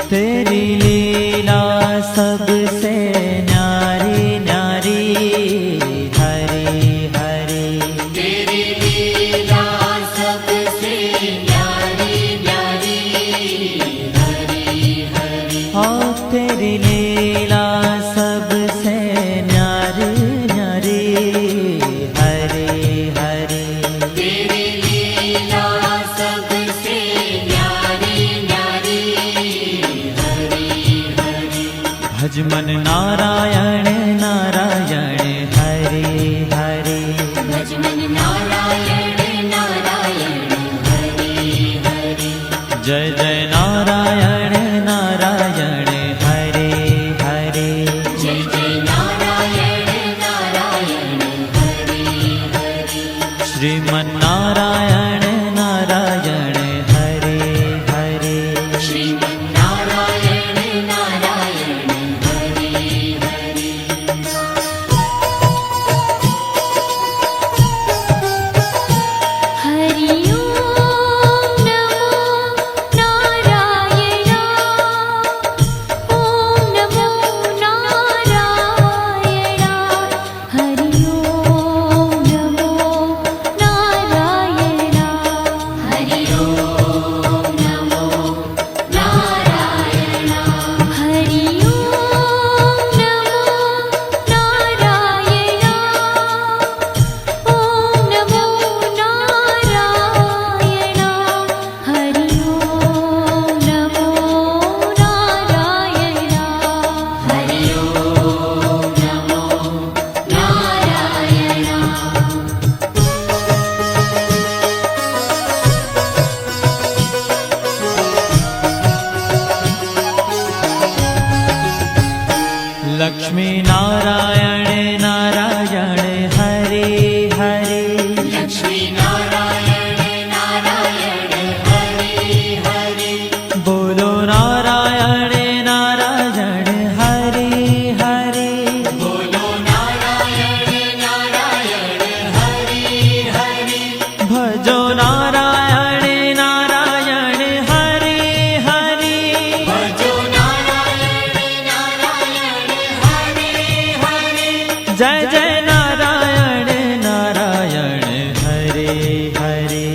तेरी लीला सबसे न्यारी न्यारी हरे हरे। तेरी लीला सबसे न्यारी न्यारी हरे हरे। हाँ तेरी लीला सबसे न्यारी न्यारी हरे हरे। तेरी लीला सबसे न्यारी न्यारी हरे हरे। भज मन नारायण नारायण हरे हरे। भज मन नारायण नारायण हरे हरे। जय जय नारायण नारायण हरे हरे। जय जय नारायण नारायण हरे हरे। श्रीमन नारायण नारायण हरे हरे। श्रीमन नारायण नारायण हरे हरे। हरि ओम नमो नारायण। ओम नमो नारायण। हरि ओम नमो नारायण। हरि ओम नमो नारायण। हरि ओम नमो नारायण। ओम नमो नारायण। हरि ओम नमो नारायण। हरि ओम नमो नारायण। लक्ष्मी नारायण नारायण हरे हरे। लक्ष्मी नारायण नारायण हरे हरे। बोलो नारायण नारायण हरे हरे। बोलो नारायण नारायण हरे हरे। भजो नारायण नारायण हरे हरे। भजो नारायण नारायण हरे हरे। जय जय नारायण नारायण हरे हरे।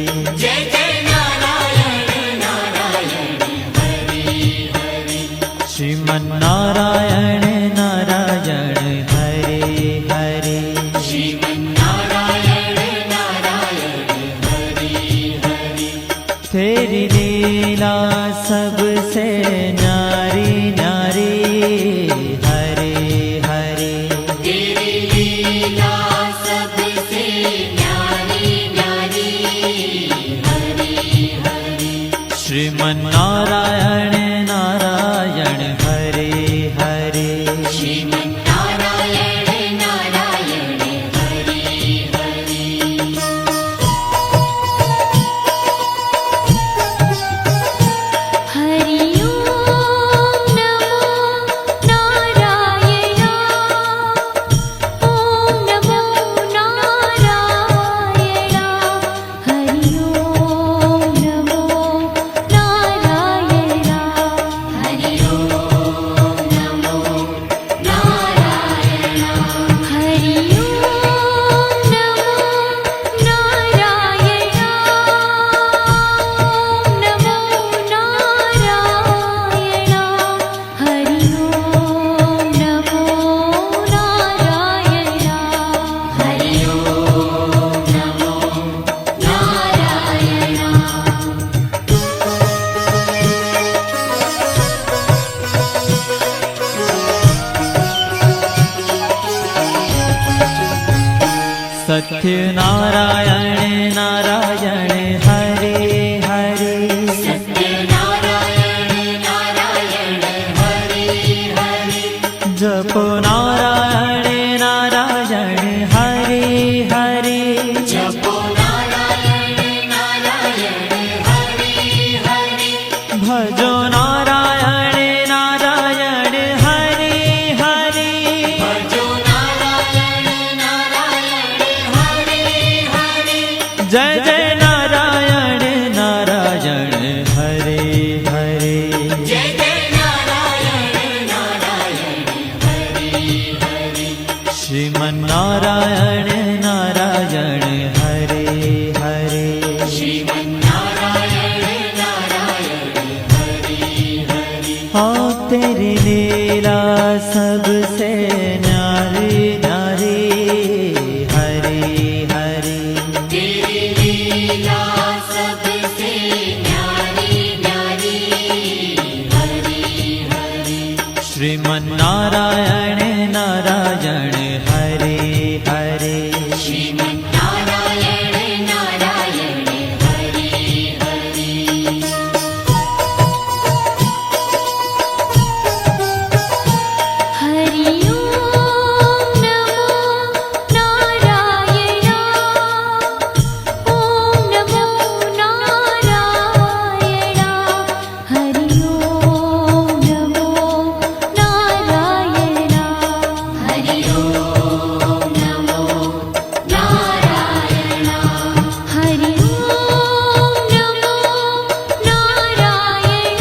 जय जय नारायण नारायण हरे हरे। श्रीमन नारायण नारायण हरे हरे। श्रीमन नारायण नारायण हरे हरे। तेरी लीला सबसे न्यारी न्यारी हरे हरे। तेरी लीला सबसे न्यारी न्यारी हरे हरे। श्रीमन नारायण नारायण हरे हरे। श्रीमन नारायण नारायण हरे हरे। हरि ओम नमो नारायण। ओम नमो नारायण। हरि ओम नमो नारायण। हरि ओम नमो नारायण। हरि ओम नमो नारायण। ओम नमो नारायण। हरि ओम नमो नारायण। हरि ओम नमो सत्य नारायण नारायण हरे हरे। सत्य नारायण नारायण हरे हरे। जपो नारायण नारायण हरे हरे। जपो नारायण नारायण हरे हरे। भजो नारायण नारायण हरे हरे। भजो नारायण नारायण हरे हरे। जय जय नारायण नारायण हरे हरे। जय जय नारायण हाँ तेरी लीला सबसे न्यारी न्यारी हरी हरी तेरी लीला सबसे न्यारी न्यारी हरि हरि श्रीमन्नारायण नारायण हरे हरे श्रीमन्नारायण नारायण हरि हरि हरि ओम नमो नारायण ओम नमो नारायण हरि ओम नमो नारायण हरि ओम नमो नारायण हरि ओम नमो नारायण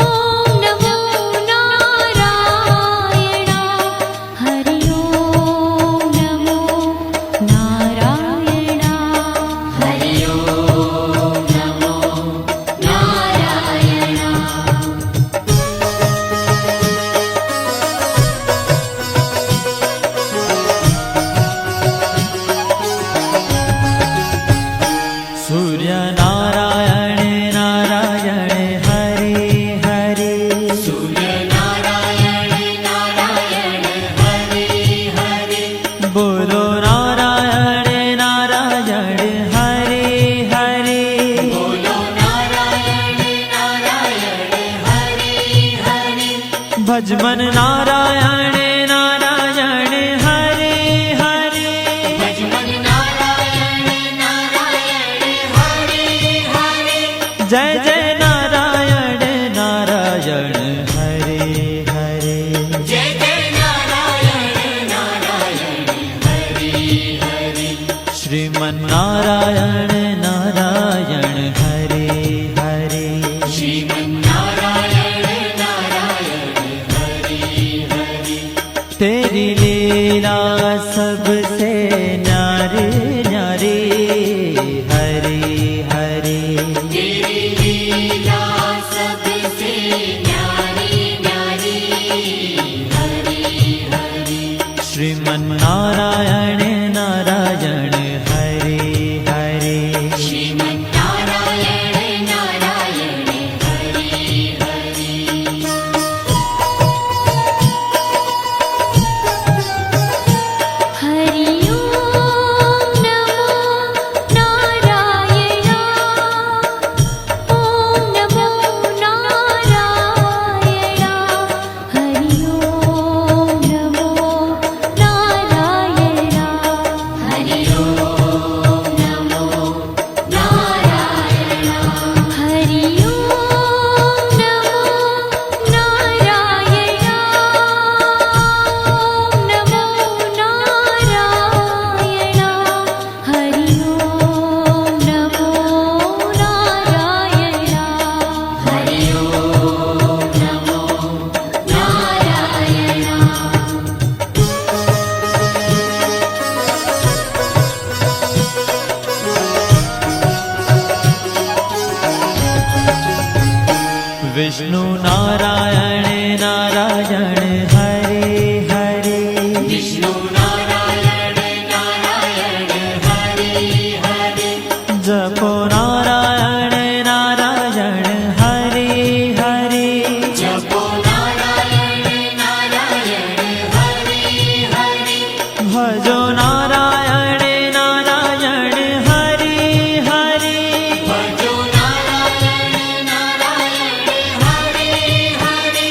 ओम नमो नारायण हरि ओम नमो नारायण हरि ओम नमो नारायण सूर्य नारायण नारायण हरे हरे सूर्य नारायण नारायण हरि हरि बोलो नारायण नारायण हरे हरे बोलो नारायण नारायण हरि हरि भजमन नारायण नारायण हरे हरे भजमन नारायण नारायण हरि हरि जय जय नारायण नारायण हरे हरे जय जय नारायण नारायण हरि हरि श्रीमन्नारायण नारायण हरे हरे श्रीमन्नारायण नारायण हरि हरि तेरी लीला सबसे न्यारी न्यारी हरे हरे तेरी लीला सबसे न्यारी न्यारी हरि हरि श्रीमन्नारायण नारायण हरे हरे श्रीमन्नारायण नारायण हरि हरि हरि ओम नमो नारायण ओम नमो नारायण हरि ओम नमो नारायण हरि ओम नमो नारायण हरि ओम नमो नारायण ओम नमो नारायण हरि ओम नमो नारायण हरि ओम नमो नारायण विष्णु नारायण नारायण हरे हरे विष्णु नारायण नारायण हरि हरि जपो नारायण नारायण हरे हरे जपो नारायण नारायण हरि हरि भजो नारायण नारायण हरे हरे भजो नारायण नारायण हरि हरि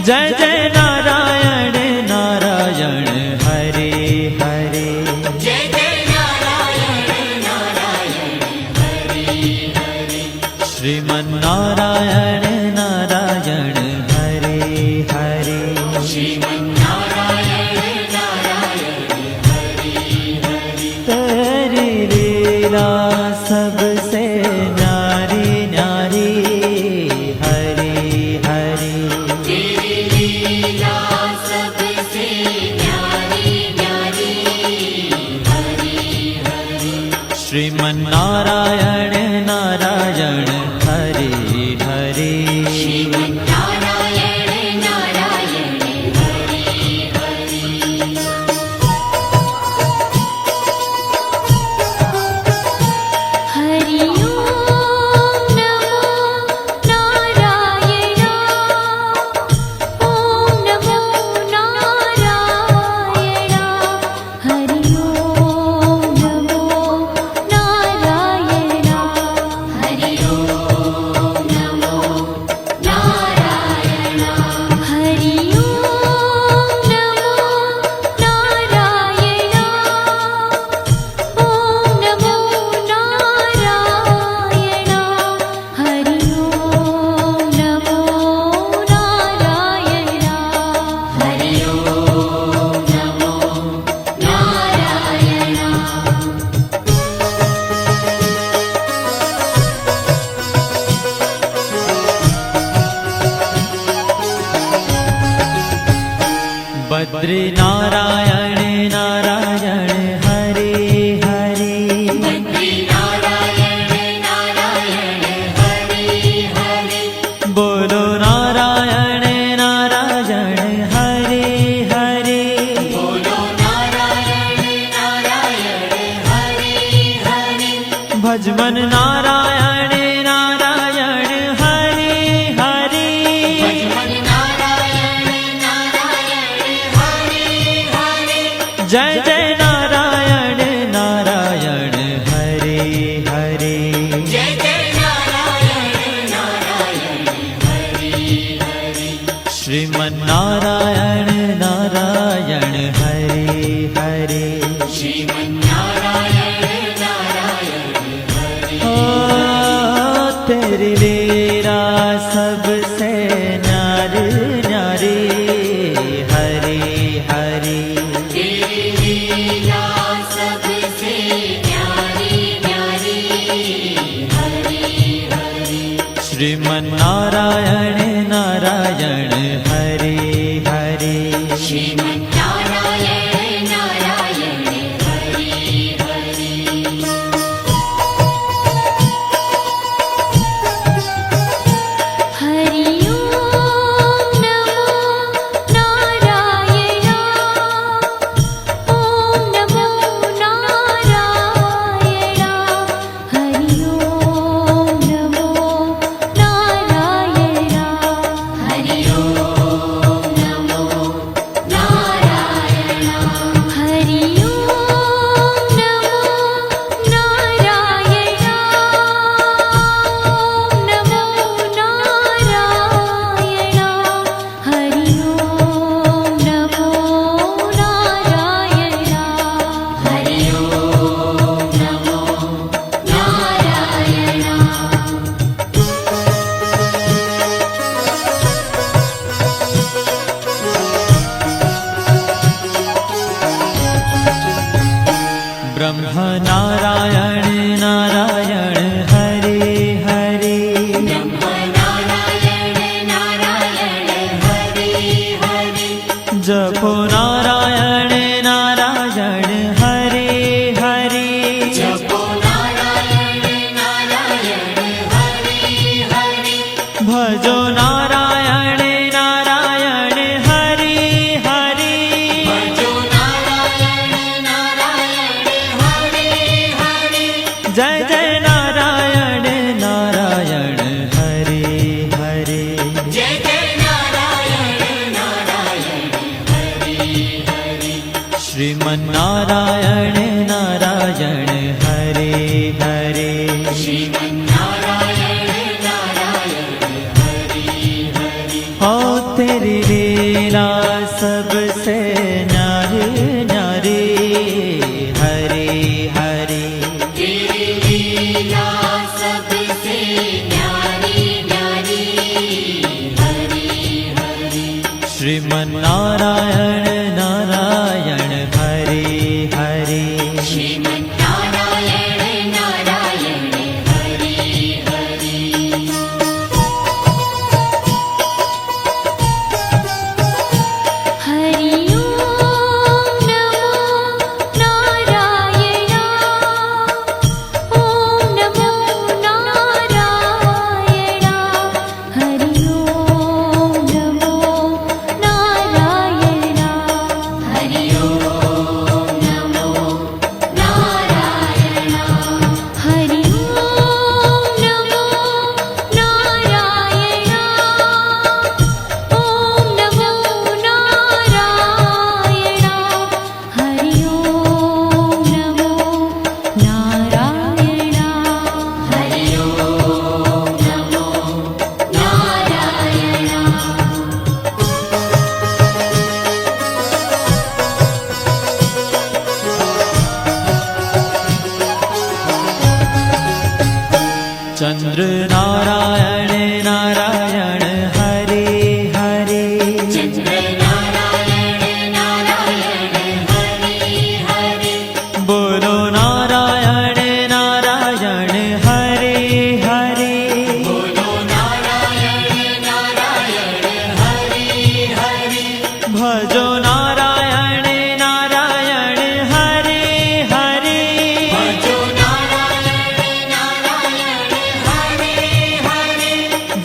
जय जय नारायण नारायण हरे हरे जय जय नारायण नारायण हरि हरि श्रीमन्नारायण नारायण हरे हरे श्रीमन्नारायण नारायण हरि हरि तेरी लीला सबसे न्यारी न्यारी हरे हरे तेरी लीला सबसे न्यारी न्यारी हरि हरि श्रीमन्नारायण नारायण हरे हरे बद्री नारायण नारायण हरे हरे बद्री नारायण नारायण हरे हरे बोलो नारायण नारायण हरे हरे बोलो नारायण नारायण हरे हरे भजमन नारायण नारायण हरे हरे भजमन नारायण नारायण हरे हरे जय जय नारायण नारायण हरे हरे जय जय नारायण नारायण हरे हरे श्रीमन नारायण नारायण हरे हरे श्रीमन्नारायण नारायण हरे ओ तेरी लीला सबसे न्यारी न्यारी हरे हरे तेरी लीला सबसे न्यारी न्यारी हरे हरे श्रीमन नारायण नारायण हरे हरे श्रीमन्नारायण नारायण हरे हरे हरि ओम नमो नारायण ओम नमो नारायण हरि ओम नमो नारायण हरि ओम नमो नारायण हरि ओम नमो नारायण ओम नमो नारायण हरि ओम नमो नारायण हरि ओम नमो नारायण ब्रह्म नारायण नारायण हरे हरे ब्रह्म नारायण नारायण हरे हरे जपो नारायण नारायण हरे हरे जपो नारायण नारायण हरे हरे भजो नारायण नारायण हरे हरे भजो नारायण नारायण हरे हरे जय जय नारायण नारायण हरे हरे जय जय नारायण नारायण हरे हरे श्रीमन नारायण नारायण हरे हरे श्रीमन्नारायण नारायण हरे हरे हो तेरी लीला सबसे न्यारी न्यारी हरे हरे तेरी लीला सबसे न्यारी न्यारी हरे हरे श्रीमन नारायण नारायण हरे हरे श्रीमन्नारायण नारायण हरे हरे हरि ओम नमो नारायण ओम नमो नारायण हरि ओम नमो नारायण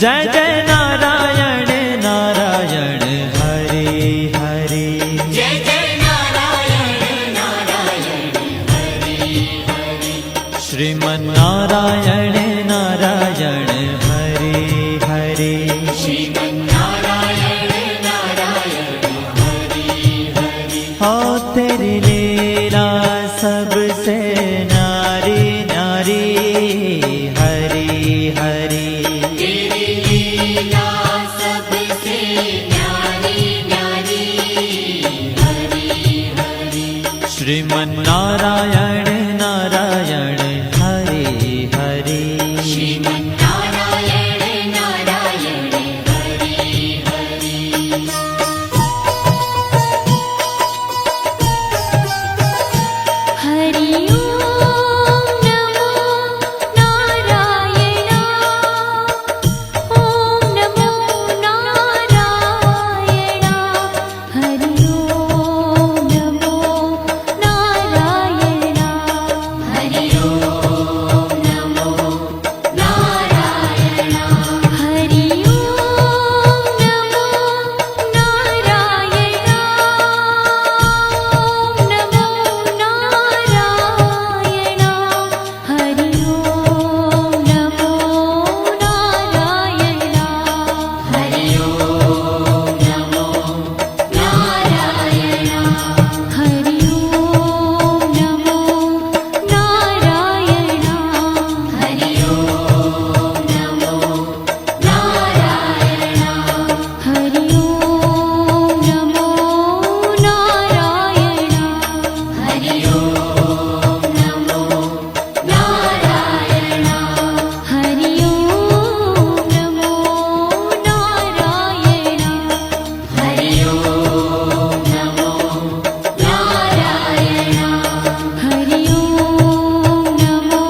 जय जय नारायण नारायण हरे हरे जय जय नारायण नारायण हरे हरे श्रीमन्नारायण नारायण हरे हरे श्रीमन्नारायण नारायण हरे हरे हो तेरी लीला सबसे न्यारी न्यारी हरी हरी तेरी लीला सबसे न्यारी न्यारी हरि हरि श्रीमन्नारायण नारायण हरे हरे श्रीमन्नारायण नारायण हरि हरि हरि ओम नमो नारायण ओम नमो नारायण हरि ओम नमो नारायण हरि ओम नमो नारायण हरि ओम नमो नारायण ओम नमो नारायण हरि ओम नमो नारायण हरि ओम नमो नारायण हरि ओम नमो नारायण हरि ओम नमो नारायण हरि ओम नमो नारायण हरि ओम नमो नारायण हरि ओम नमो नारायण हरि ओम नमो नारायण हरि ओम नमो नारायण हरि ओम नमो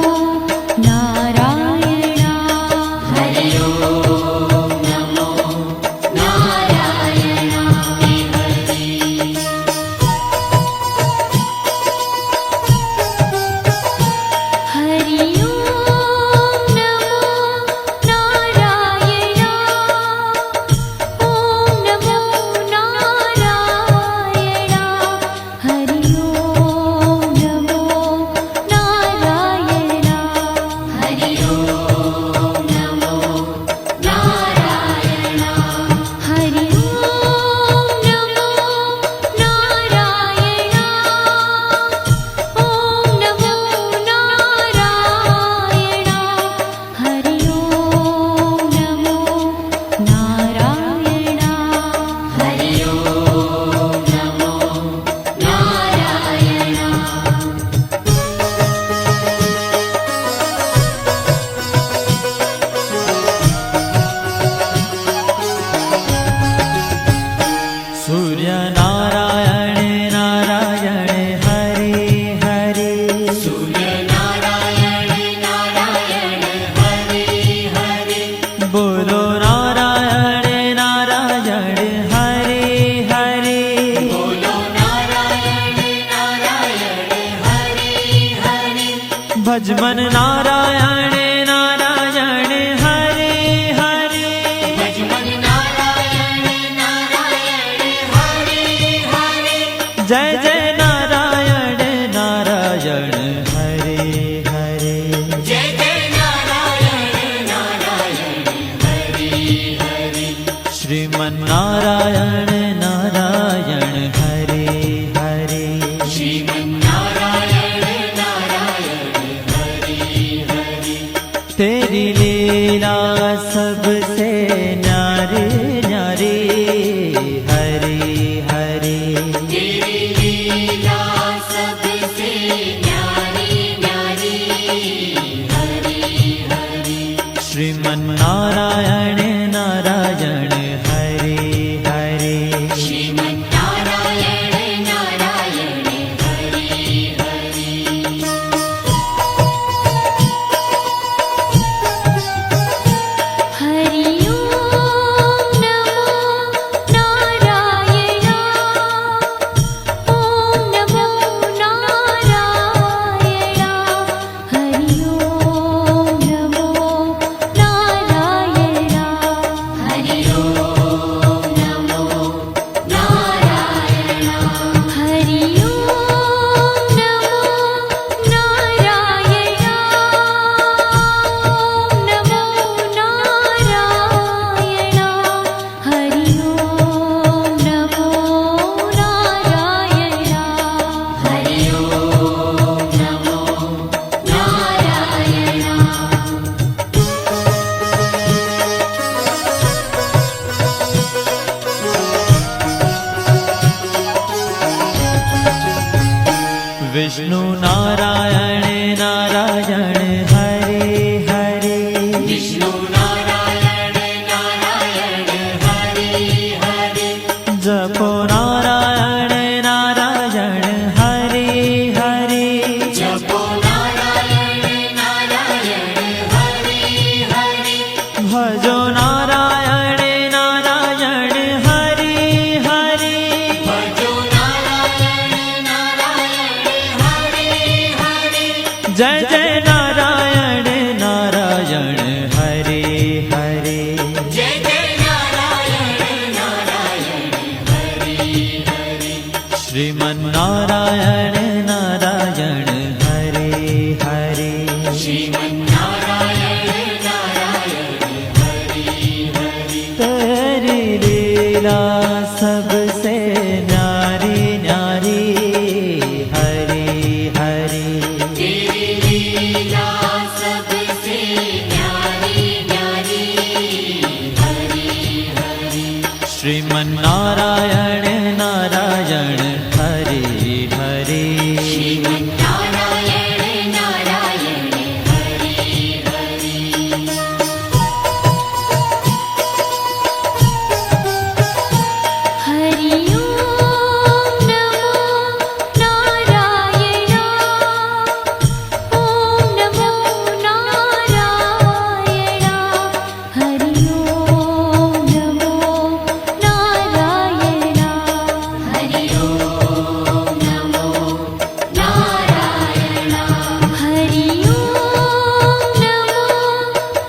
नारायण हरि हरि ओम नमो नारायण ओम नमो नारायण हरि ओम नमो नारायण हरि ओम नमो नारायण हरि ओम नमो नारायण ओम नमो नारायण हरि ओम नमो नारायण हरि ओम नमो नारायण सूर्य नारायण नारायण हरे हरे सूर्य नारायण नारायण हरि हरि बोलो नारायण नारायण हरे हरे बोलो नारायण नारायण हरि हरि भजमन नारायण नारायण हरे हरे भजमन नारायण नारायण हरि हरि जय जय नारायण नारायण हरे हरे जय जय नारायण नारायण हरि हरि श्रीमन्नारायण नारायण हरे हरे श्रीमन्नारायण नारायण हरि हरि तेरी लीला सबसे न्यारी न्यारी हरे हरे तेरी लीला सबसे न्यारी न्यारी हरि हरि श्रीमन्नारायण नारायण हरे हरे श्रीमन्नारायण नारायण हरि हरि हरि નારાયણ નારાયણ હરે હરે શ્રીમન્નારાયણ નારાયણ હરિ હરિ तेरी लीला सबसे न्यारी न्यारी हरे हरे तेरी लीला सबसे न्यारी न्यारी हरि हरि श्रीमन्नारायण नारायण हरे हरे श्रीमन्नारायण नारायण हरि हरि हरि ओम नमो नारायण ओम नमो नारायण हरि ओम नमो नारायण हरि ओम नमो नारायण हरि ओम नमो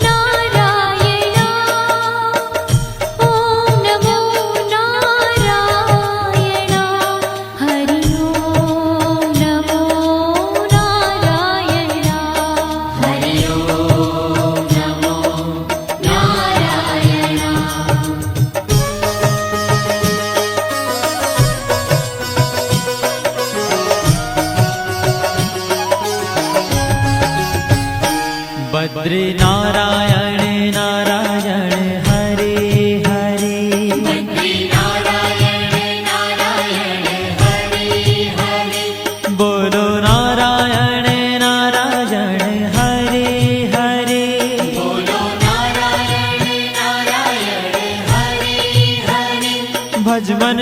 नारायण ओम नमो नारायण हरि ओम नमो नारायण हरि ओम नमो नारायण बद्री नारायण नारायण हरे हरे बद्री नारायण नारायण हरि हरि बोलो नारायण नारायण हरे हरे बोलो नारायण नारायण हरि हरि भजमन